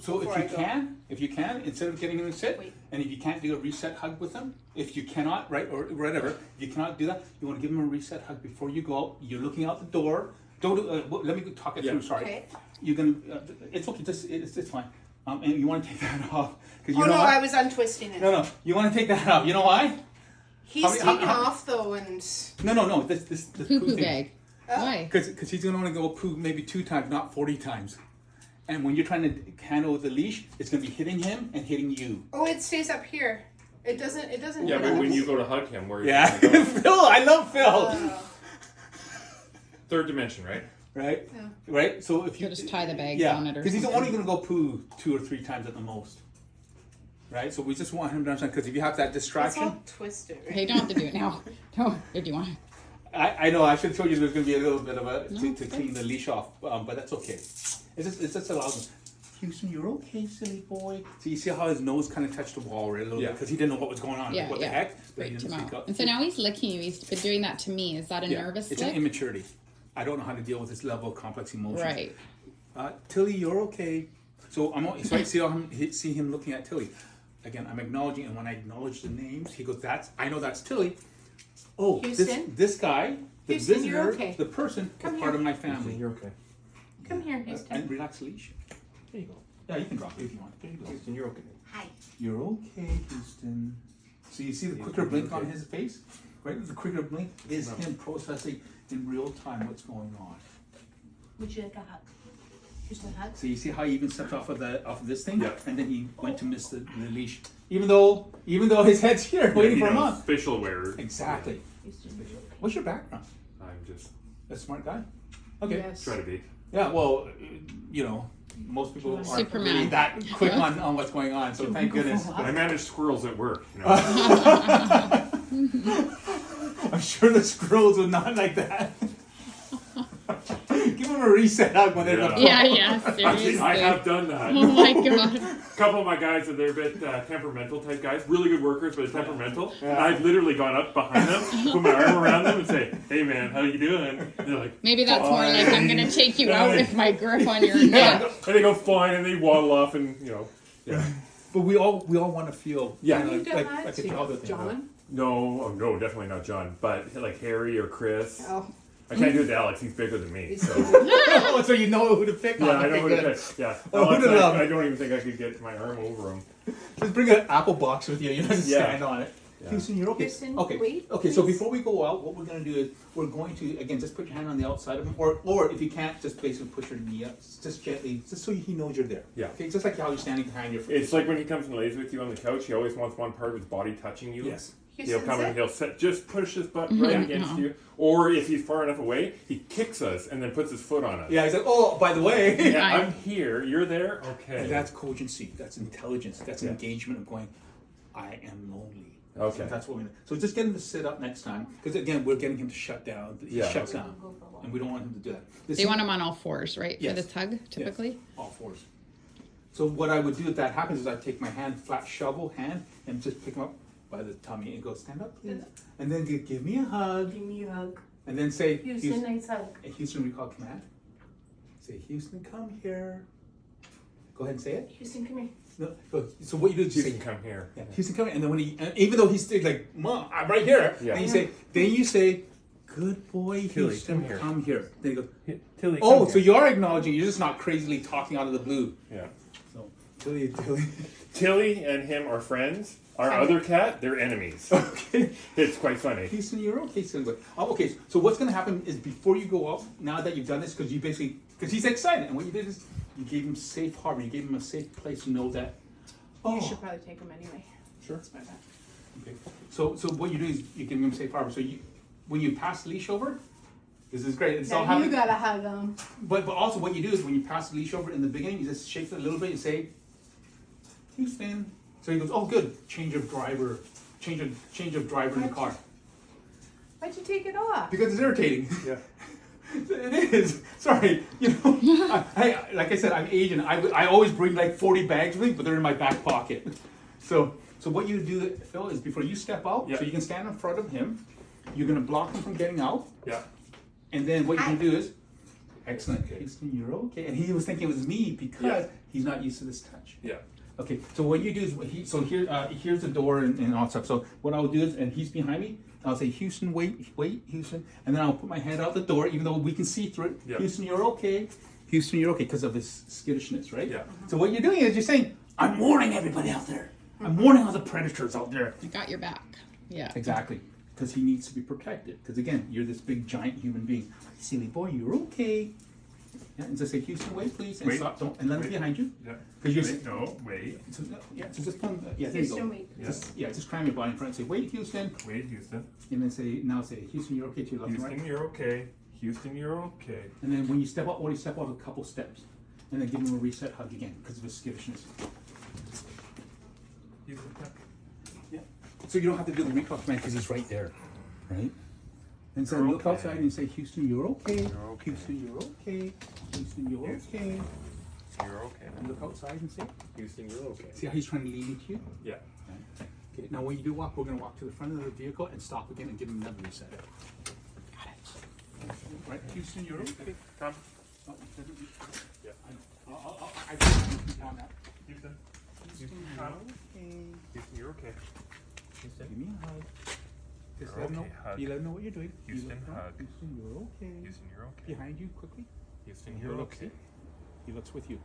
So if you can, instead of getting him to sit, and if you can't do a reset hug with him, if you cannot, right, or whatever, if you cannot do that, you want to give him a reset hug before you go out. You're looking out the door. Don't do, let me talk it through. Sorry, okay. You're gonna. It's okay. It's fine. And you want to take that off because I was untwisting it. No, you want to take that off. You know why? He's taken off though, and no. This poo bag. Why? Because he's gonna want to go poo maybe 2 times, not 40 times. And when you're trying to handle the leash, it's gonna be hitting him and hitting you. Oh, it stays up here. It doesn't. Yeah, but when you go to hug him, where yeah, Phil, I love Phil. Third dimension, right? Right, yeah. Right. So if you just tie the bags on it, or because he's only gonna go poo 2 or 3 times at the most. Right. So we just want him to understand because if you have that distraction, it's all twisted. Right? Hey, don't have to do it now. Don't if you want. I know I should have told you there's gonna be a little bit of a to clean the leash off, but that's okay. It just allows him. Houston, you're okay, silly boy. So you see how his nose kind of touched the wall right a little bit because he didn't know what was going on. Yeah, what the heck? But he Right, didn't speak up. and so now he's licking you. He's been doing that to me. Is that a nervous It's lick? an immaturity. I don't know how to deal with this level of complex emotions. Right. Tilly, you're okay. So so I see him looking at Tilly. Again, I'm acknowledging, and when I acknowledge the names, he goes, I know that's Tilly. Oh, Houston? this guy, the Houston, visitor, you're okay. the person, Come is part here. of my family. You're okay. Come here, Houston. And relax the leash. There you go. Yeah, you can drop it if you want. There you go. Houston, you're okay. Hi. You're okay, Houston. So you see the quicker blink on his face? Right? The quicker blink is him processing in real time what's going on. Would you like a hug? Houston, hug. So you see how he even stepped off of this thing? Yeah. And then he went to miss the leash. Even though his head's here waiting for a month. Official wearer. Exactly. Houston, would you okay? What's your background? I'm just A smart guy? Okay. Yes. trying to be. Yeah, well, most people aren't Superman. really that quick on what's going on, so thank goodness. I manage squirrels at work. I'm sure the squirrels would not like that. Give them a reset hug when they're Yeah, seriously. I have done that. Oh my god. A couple of my guys, they're a bit temperamental type guys, really good workers, but temperamental. And I've literally gone up behind them, put my arm around them, and say, "Hey man, how you doing?" And they're like, Maybe that's more like I'm gonna take you out with my grip on your yeah. neck. And they go flying and they waddle off, and yeah. But we all want to feel Yeah. Have you done that? like a childhood thing. John? No, definitely not John, but like Harry or Chris. Oh. I can't do it to Alex. He's bigger than me. So. Oh, so you know who to pick on. Yeah, I know Okay, who to good. pick. Yeah. Oh, who Alex, to love. I don't even think I could get my arm over him. Just bring an apple box with you. You don't have to Yeah. stand on it. Yeah. Houston, you're okay. Houston, Okay. wait, Okay. So please. before we go out, what we're going to do is we're going to again just put your hand on the outside of him, or if you can't, just basically put your knee up, just gently, just so he knows you're there. Yeah. Okay. Just like how you're standing behind your. It's like when he comes and lays with you on the couch, he always wants one part of his body touching you. Yes. He'll come and he'll just push his butt Mm-hmm. right against you. Or if he's far enough away, he kicks us and then puts his foot on us. Yeah. He's like, oh, by the way. Yeah, I'm here. You're there. Okay. That's cogency. That's intelligence. That's Yeah. engagement of going. I am lonely. Okay. So that's what we. So just get him to sit up next time, because again, we're getting him to shut down. He Yeah. shuts down, and we don't want him to do that. They want him on all fours, right? Yes. For this hug, typically? Yes, all fours. So what I would do if that happens is I take my hand, flat shovel hand, and just pick him up by the tummy and go, stand up, please. And then give me a hug. Give me a hug. And then say, Houston, nice hug. Houston, recall command. Say, Houston, come here. Go ahead and say it. Houston, come here. No, go. So what you do is You you can say, come here. yeah, Houston, come here. And then when and even though he's still like, Mom, I'm right here. Yeah. Then you say, good boy, Tilly, Houston, come here. Then you go, Tilly, oh, so you are acknowledging. You're just not crazily talking out of the blue. Yeah. So, Tilly. Tilly and him are friends. Our Friends. other cat, they're enemies. Okay. It's quite funny. Houston, you're okay, son. Okay, so what's going to happen is before you go out, now that you've done this, because he's excited, and what you did is you gave him safe harbor, you gave him a safe place to know that, You should probably take him anyway. Sure. That's my bad. Okay. So what you do is you give him safe harbor. So when you pass the leash over, this is great. It's all Now you happening. gotta hug him. But also what you do is when you pass the leash over in the beginning, you just shake it a little bit and say, Houston. So he goes, oh good, change of driver in the car. Why'd you take it off? Because it's irritating. Yeah. It is. Sorry. I like I said, I'm Asian. I always bring like 40 bags with me, but they're in my back pocket. So what you do, Phil, is before you step out, Yeah. so you can stand in front of him. You're gonna block him from getting out, Yeah. and then what you can do is, excellent, Houston, you're okay. And he was thinking it was me because He's not used to this touch. Yeah. Okay, so what you do is, here's the door and all that stuff. So what I'll do is, and he's behind me, I'll say, Houston, wait, Houston. And then I'll put my head out the door, even though we can see through it. Yeah. Houston, you're okay. Houston, you're okay, because of his skittishness, right? Yeah. So what you're doing is you're saying, I'm warning everybody out there. I'm warning all the predators out there. I got your back. Yeah. Exactly, because he needs to be protected. Because again, you're this big giant human being. Silly boy, you're okay. Yeah, and just say, Houston, wait, please, and Wait. stop, don't, and let him behind you. Yeah. Because you're. Wait, no, wait. So, so just come, yeah, there you go. Houston, wait. Yeah. Just cram your body in front and say, wait, Houston. Wait, Houston. And then say, Houston, you're okay to your left and Houston, right. you're okay. Houston, you're okay. And then when you step out, only step out a couple steps. And then give him a reset hug again, because of his skittishness. Houston, Yeah. So you don't have to do the recall command because he's right there, right? And so You're look okay. outside and say, Houston, you're okay. You're okay. Houston, you're okay. Houston, you're Houston. okay. You're okay. And look outside and say, Houston, you're okay. see how he's trying to lead into you? Yeah. Okay, now when you do walk, we're going to walk to the front of the vehicle and stop again and give him another reset. Right, Houston, you're okay. Come. Oh, Yeah. I can on that. Houston. Houston, Come. you're okay. Houston, you're okay. Give Houston. me a hug. Just You're let him know. okay, hug. You let him know what you're doing. You Houston, look down. hug. Houston, you're okay. Houston, you're okay. Behind you, quickly. Houston, And you're he'll look, okay. see? He looks with you.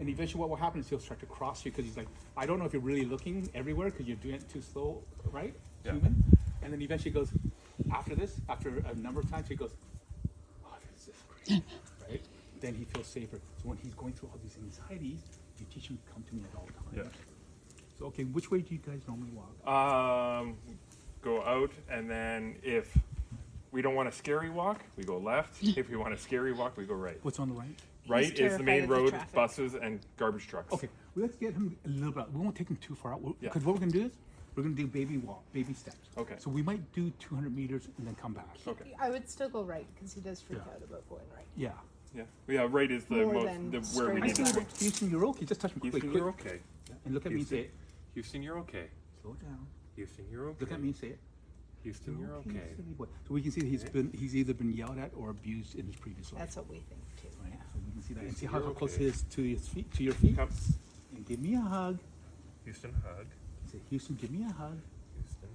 And eventually what will happen is he'll start to cross you because he's like, I don't know if you're really looking everywhere because you're doing it too slow, right? Yeah. Human. And then eventually he goes, after this, after a number of times, he goes, oh, this is great, right? Then he feels safer. So when he's going through all these anxieties, you teach him to come to me at all times. Yeah. So, okay, which way do you guys normally walk? Go out, and then if we don't want a scary walk, we go left. If we want a scary walk, we go right. What's on the right? Right is the terrified main of the road, traffic. buses and garbage trucks. Okay, well, let's get him a little bit out. We won't take him too far out. Yeah. Because what we're going to do is, we're going to do baby walk, baby steps. Okay. So we might do 200 meters and then come back. Okay. I would still go right because he does freak Yeah. out about going right. Yeah. Yeah. Yeah. Right is the More most than where we straight need to ahead. switch. Houston, you're okay. Just touch me quickly. Houston, you're okay. And look at me and say Houston. it. Houston, you're okay. Slow down. Houston, you're okay. Look at me and say it. Houston, you're okay. silly boy. So we can see that he's either been yelled at or abused in his previous life. That's what we think too. Right. Yeah. So we can see that. And see Houston, how you're close okay. he is to his feet, to your feet. Come. And give me a hug. Houston, hug. Say, Houston, give me a hug. Houston,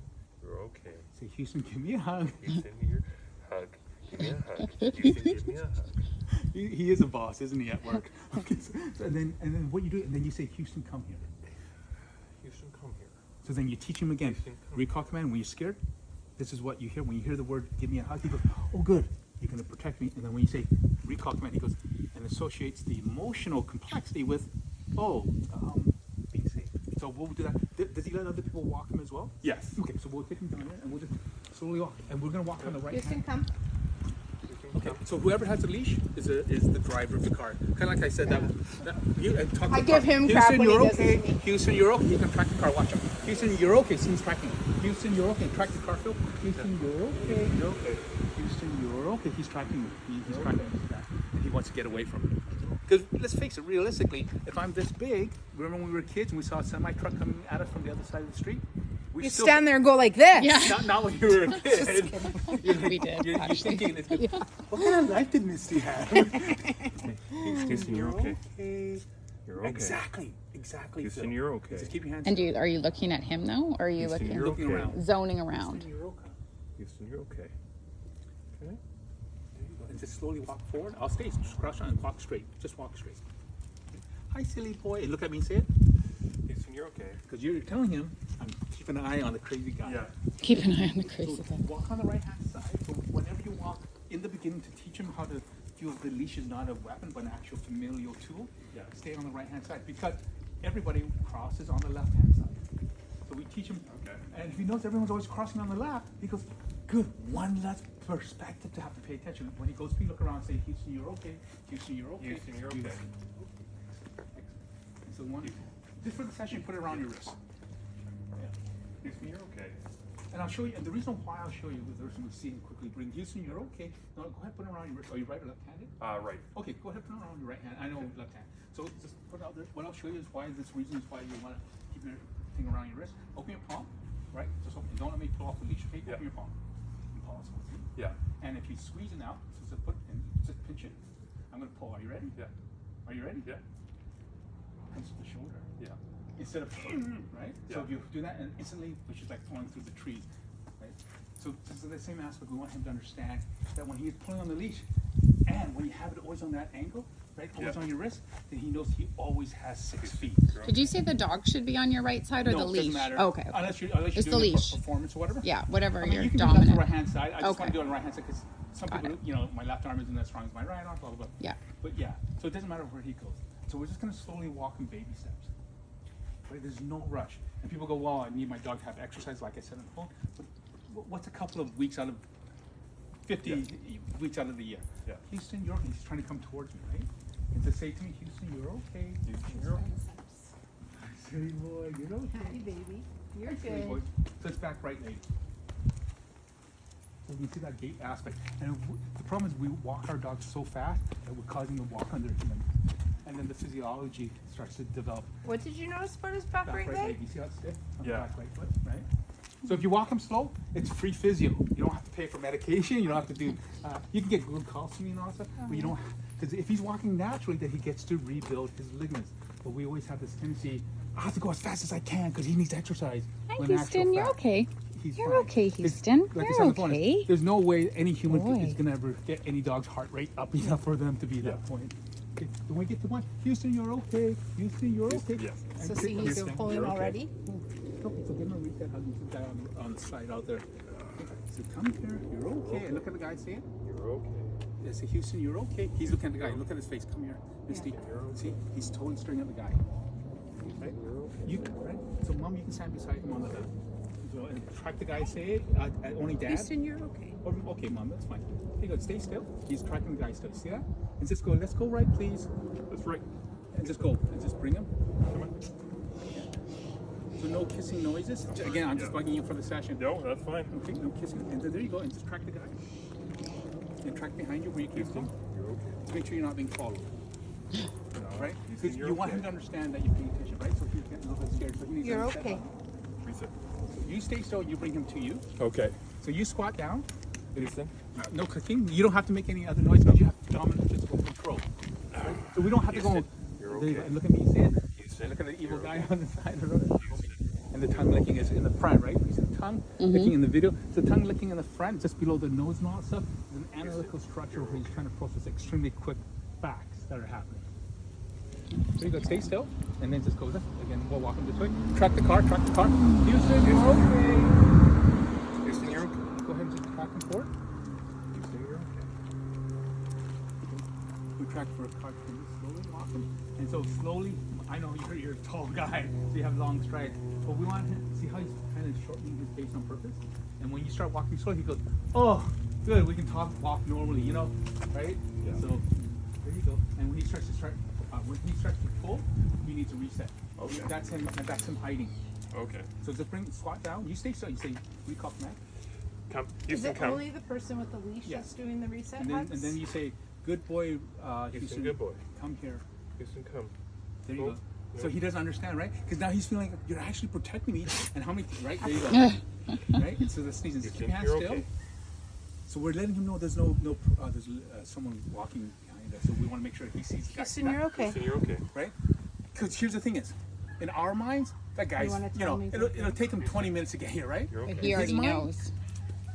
you're okay. Say, Houston, give me a hug. Houston, you're hug. Give me a hug. Houston, give me a hug. He is a boss, isn't he, at work? Okay, so, and then what you do, and then you say, Houston, come here. Houston, come here. So then you teach him again. Houston, come. Recall command, when you're scared, this is what you hear. When you hear the word, give me a hug, he goes, oh, good. You're going to protect me. And then when you say recall command, he goes and associates the emotional complexity with, being safe. So we'll do that. Does he let other people walk him as well? Yes. Okay, so we'll take him down there and we'll just slowly walk. And we're going to walk on the right Houston, hand. come. Okay, so whoever has the leash is the driver of the car. Kind of like I said, that you and talk to I the give car. him crap Houston, when he you're does okay. it to me. Houston, you're okay. He can track the car. Watch out. Houston, you're okay. See, he's tracking. Houston, you're okay. Track the car, Phil. Houston, you're okay. You're okay. Houston, you're okay. He's tracking you. He's tracking you. And he wants to get away from you. Because let's face it, realistically, if I'm this big, remember when we were kids and we saw a semi truck coming at us from the other side of the street? We You still- stand there and go like this. Yeah. Not when you were a kid. We did, You're actually. thinking, it's good. What kind of life did Misty have? Houston, you're okay. okay. You're okay. Exactly. Houston, Phil. you're okay. Just keep your hands And are you looking at him though, or are you Houston, looking you're looking okay. around. zoning around? You're okay. Houston, you're okay. Okay. There you go. And just slowly walk forward. I'll stay crouch on and walk straight. Just walk straight. Hi, silly boy. And look at me and say it. Houston, you're okay. Because you're telling him, I'm keeping an eye on the crazy guy. Yeah. Keep an eye on the So crazy guy. walk on the right hand side. So whenever you walk in the beginning to teach him how to feel the leash is not a weapon but an actual familial tool, Yeah. stay on the right hand side because everybody crosses on the left hand side. So we teach him, Okay. and if he knows everyone's always crossing on the left, he goes, good, one less perspective to have to pay attention. When he goes, please look around and say, Houston, you're okay. Houston, you're okay. Houston, you're okay. And so one, just for the session, put it around your wrist. Yeah. Houston, you're okay. And I'll show you, and the reason why I'll show you is the reason we see him quickly bring Houston, you're okay. No, go ahead, put it around your wrist. Are you right or left-handed? Right. Okay, go ahead, put it around your right hand. I know left hand. So just put it out there. What I'll show you is why this reason is why you want to keep your thing around your wrist. Open your palm, right? Just open. Don't let me pull off the leash. Okay, Yeah. open your palm. And pause. See? Yeah. And if you squeeze it out, so just put and just pinch it. I'm gonna pull. Are you ready? Yeah. Are you ready? Yeah. comes to the shoulder. Yeah. Instead of, right? So Yeah. if you do that, and instantly, which is like throwing through the trees, right? So this is the same aspect. We want him to understand that when he is pulling on the leash, and when you have it always on that angle, right, always Yeah. on your wrist, then he knows he always has 6 feet. Did you say the dog should be on your right side or No, the it leash? doesn't matter. Okay. Unless you're It's the doing it leash. for performance or whatever. Yeah, whatever I mean, your you can do that on the dominant. right hand side. I just Okay. want to do it on the right hand side because some Got people, it. you know, my left arm isn't as strong as my right arm, blah, blah, blah. Yeah. But yeah, so it doesn't matter where he goes. So we're just going to slowly walk in baby steps. Right? There's no rush. And people go, well, I need my dog to have exercise, like I said on the phone. But what's a couple of weeks out of 50 weeks out of the year? Yeah. Houston, he's trying to come towards me, right? And to say to me, Houston, you're okay. Houston, you're okay. Silly boy, you're okay. Happy baby. You're Silly boy. good. So it's back right leg. So you can see that gait aspect. And the problem is we walk our dogs so fast that we're causing them to walk under him. And then the physiology starts to develop. What did you notice about his back right leg? You see how it's stiff? On Yeah. the back right foot, right? So if you walk him slow, it's free physio. You don't have to pay for medication. You don't have to do. You can get good calcium and all that stuff, but you don't. Because if he's walking naturally, then he gets to rebuild his ligaments. But we always have this tendency. I have to go as fast as I can because he needs to exercise. Hi, when in Houston. actual You're fact, okay. he's You're fine. okay, It's- Houston. like I You're said on the phone, okay. there's no way any human Boy. is gonna ever get any dog's heart rate up enough for them to be that point. Okay, when we get to one, Houston, you're okay. Houston, you're okay. Yeah. And So take- see, he's Houston, pulling you're okay. already. Okay, so give him a reset hug with the guy on the side out there. So come here, you're okay. And look at the guy saying, You're okay. I say, Houston, you're okay. He's looking at the guy. Look at his face. Come here, Misty. See, he's totally staring at the guy. Right? Right? So, Mom, you can stand beside him on the left. So, and track the guy. Say it. Only Dad. Houston, you're okay. Or, okay, Mom, that's fine. Here you go. Stay still. He's tracking the guy still. See that? And just go. Let's go right, please. That's right. And just go. And just bring him. Come on. So no kissing noises. Again, I'm just bugging you for the session. No, that's fine. Okay, no kissing. And then there you go. And just track the guy. And track behind you where you came from. You're okay. To make sure you're not being followed. Right? Houston, Because you're you want okay. him to understand that you're paying attention, right? So he's getting a little bit scared. So he needs You're to understand okay. that. Reset. You stay still. You bring him to you. Okay. So you squat down. Houston. No clicking. You don't have to make any other noise because you have dominant physical control. Right? So we don't have to go. You're There you go. okay. And look at me, see it? Houston. Look at the evil You're guy okay. on the side of the road. And the tongue licking is in the front, right? You see the tongue licking in the video? The tongue licking in the front, just below the nose and all that stuff, is an analytical structure where he's trying to process extremely quick facts that are happening. There you go, stay still, and then just go this. Again, we'll walk him this way. Track the car, track the car. Houston, you're okay. Houston, you're okay. Go ahead and just track him forward. Houston, you're okay. We track for a car, so just slowly walk him. And so slowly, I know you're a tall guy, so you have long strides, but we want him, see how he's kind of shortening his pace on purpose? And when you start walking slow, he goes, oh, good, we can walk normally, you know, right? Yeah. So there you go. And when he starts to pull, you need to reset. Okay. That's him hiding. Okay. So just squat down. You stay still. You say, recall command. Come. Is Houston, it come. only the person with the leash Yeah. that's doing the reset And hugs? then you say, good boy, Houston, good boy. come here. Houston, come. There you Cool. go. So he doesn't understand, right? Because now he's feeling like you're actually protecting me. And how many, right? There you go. Right? And so the sneezing. Just keep your hands You're still. okay. So we're letting him know there's someone walking behind us. So we want to make sure he sees the guy. Houston, you're okay. Houston, you're okay. Right? Because here's the thing is, in our minds, that guy's, wanna you tell know, me it'll something? take him 20 minutes to get here, right? You're But okay. he already mind? knows.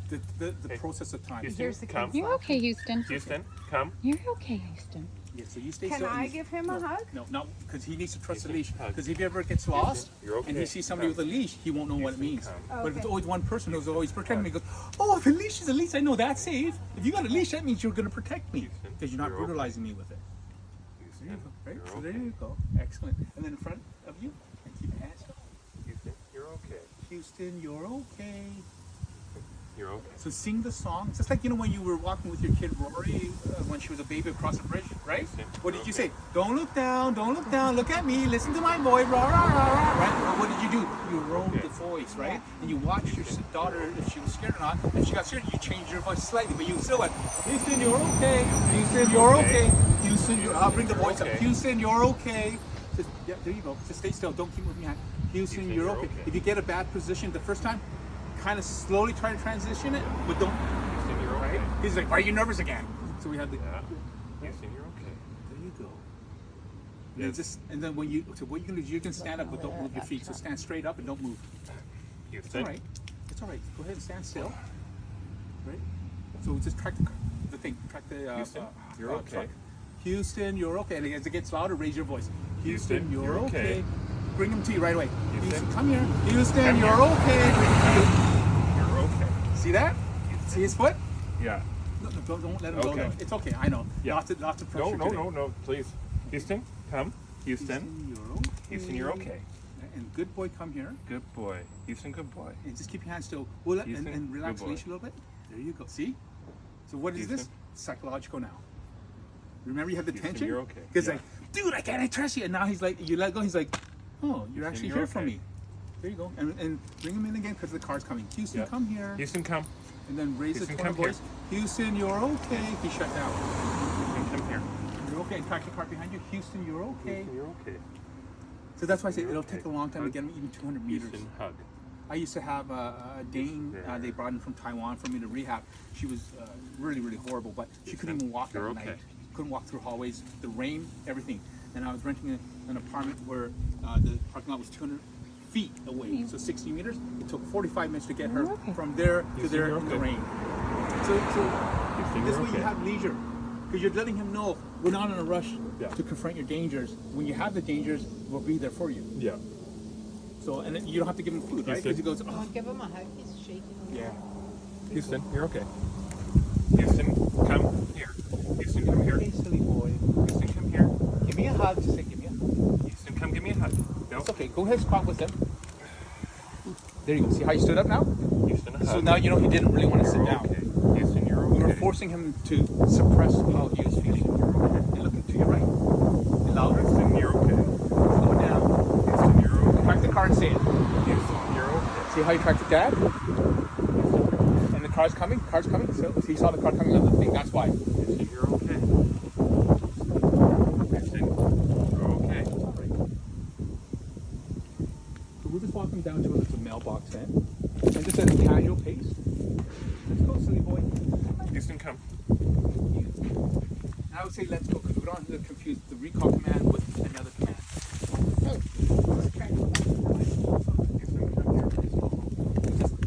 The process of time. Houston, Here's the come. kids. You're okay, Houston. Houston, come. You're okay, Houston. Yeah, so you stay Can still. and I you- give him a hug? No, because he needs to trust the Houston, leash. hug. Because if he ever gets lost You're and he okay. sees somebody with a leash, he won't know what it Houston, means. come. But if it's Okay. always one person who's always protecting me, he goes, oh, the leash is a leash. I know that's safe. If you got a leash, that means you're going to protect me Houston, because you're not you're okay. brutalizing me with it. Houston, There you go, right? you're So okay. there you go. Excellent. And then in front of you, and keep your hands up. Houston, you're okay. Houston, you're okay. You're okay. So sing the song. Just like, you know, when you were walking with your kid Rory when she was a baby across the bridge, right? Houston, What did you okay. say? Don't look down, look at me, listen to my boy, rah, rah, rah, rah, right? Well, what did you do? You roamed Okay. the voice, right? And you watched your daughter, if she was scared or not. If she got scared, you changed your voice slightly, but you still went, Houston, you're okay. Houston, you're okay. Houston, I'll bring the voice up. Okay. Houston, you're okay. Just, yeah, there you go. Just stay still. Don't keep moving your hand. Houston, you're okay. If you get a bad position the first time, kind of slowly try to transition it, but don't. Houston, you're okay. Right? He's like, why are you nervous again? So we have the. Yeah. Houston, you're okay. There you go. And just and then when you so what you can do is you can stand up but don't move your feet. So stand straight up and don't move. It's all right. It's all right. Go ahead and stand still. Right. So just track the thing. Track the. Houston, you're okay. truck. Houston, you're okay. And as it gets louder, raise your voice. Houston, you're okay. Bring him to you right away. Houston, come here. Houston, come you're here. okay. You're okay. See that? See his foot? Yeah. No, don't let him go. Okay. No. It's okay. I know. Yeah. Lots of pressure. No, please. Houston, come. Houston. You're okay. Houston, you're okay. And good boy, come here. Good boy. Houston, good boy. And just keep your hands still. Well, Houston, and relax good the boy. leash a little bit. There you go. See? So what is Houston. this? Psychological now. Remember you have the Houston, tension? you're okay. Because Yeah. like, dude, I can't trust you. And now he's like, you let go. He's like, oh, you're actually you're here for okay. me. There you go. And bring him in again because the car's coming. Houston, Yeah. come here. Houston, come. And then raise Houston, the tone of come here. voice. Houston, you're okay. He shut down. Houston, come here. You're okay. And track the car behind you. Houston, you're okay. Houston, you're okay. So that's why I say You're it'll okay. take a long time to get him even 200 meters. Houston, hug. I used to have a Dane, there. they brought in from Taiwan for me to rehab. She was really, really horrible, but she couldn't even walk You're at okay. night. Couldn't walk through hallways, the rain, everything. And I was renting an apartment where the parking lot was 200 feet away, so 60 meters. It took 45 minutes to get her from there to Houston, there you're in the okay. rain. So Houston, this you're way you okay. have leisure. Because you're letting him know we're not in a rush Yeah. to confront your dangers. When you have the dangers, we'll be there for you. Yeah. So, and then you don't have to give him food, right? Because he goes, oh, Give him a hug. He's shaking. yeah. Houston, you're okay. Houston, come here. Houston, come here. Hey, silly boy. Houston, come here. Give me a hug. Just say, give me a hug. Houston, come give me a hug. No. It's okay. Go ahead, squat with him. There you go. See how he stood up now? Houston, a hug. So now you know he didn't really want to sit You're down. okay. Houston, you're We okay. were forcing him to suppress how he was feeling. And looking to your right. And louder. Houston, you're okay. Go down. Houston, you're okay. Track the car and say it. Houston, you're okay. See how you tracked the dad? And the car's coming. Car's coming. So he saw the car coming on the thing. That's why. Houston, you're okay. Houston, you're okay. So we'll just walk him down to the mailbox then. And just at a casual pace. Let's go, silly boy. Houston, come. And I would say let's go because we don't have to confuse the recall command with another command. Houston, come here.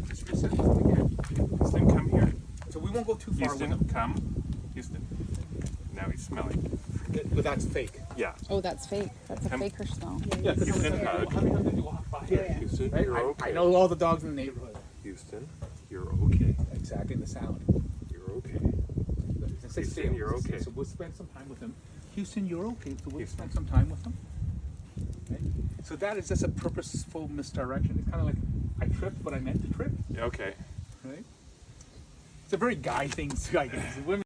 Just reset this again. Houston, come here. So we won't go too far with Houston, him. come. Houston. Now he's smelling. But that's fake. Yeah. Oh, that's fake. That's a Come. faker smell. Yeah, because Houston, how hug. many times did you walk by here? Houston, Right? you're I okay. know all the dogs in the neighborhood. Houston, you're okay. Exactly the sound. You're okay. Just say Houston, stay. you're Just say, okay. So we'll spend some time with him. Houston, you're okay. So we'll Houston. spend some time with him. Right? So that is just a purposeful misdirection. It's kind of like I tripped, but I meant to trip. Okay. Right? It's a very guy thing, I guess. Women